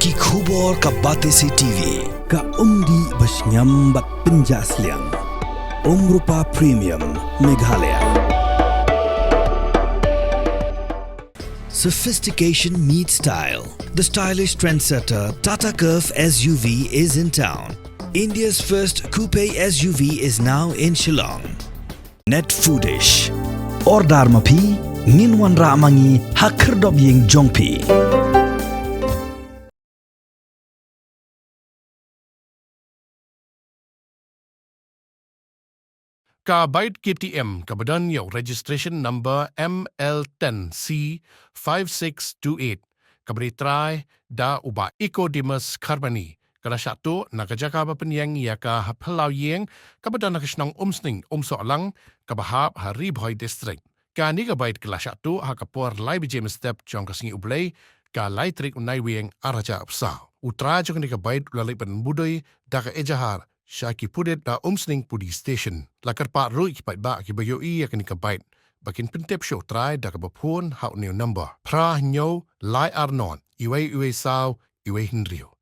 Ki khubor ka Batesi TV. Ka umdi basnyambat penjaslian. Rupa Premium Meghalaya. Sophistication meets style. The stylish trendsetter Tata Curve SUV is in town. India's first coupe SUV is now in Shillong. Net Foodish. Ordar mapi, minwan ramangi hakerdob ying jongpi. Ka byte KTM ka badan yaw registration number ML10C5628 ka beritrai da uba Ecodemus Carboni kada syatu nakajaka ba penyang ya ka Phyllaw Ïing ka badan nakasnang umsning umsoalang ka bahab hari boy district ka ni ka byte kala syatu ha ka por lai bijem step jong ka singi ublay ka lai trik unai wieng araja upsa utra jong ni ka byte ulalai pen budoy da ka ejahar Shah ki pudet da umsning pudi station. Lakar pa rui ki ba ki bayo iya ka ni ka bait. Bakin pentep show try da ka bapun hau new number. Pra nyo lai arnon. Iwe saw, iwe hinrio.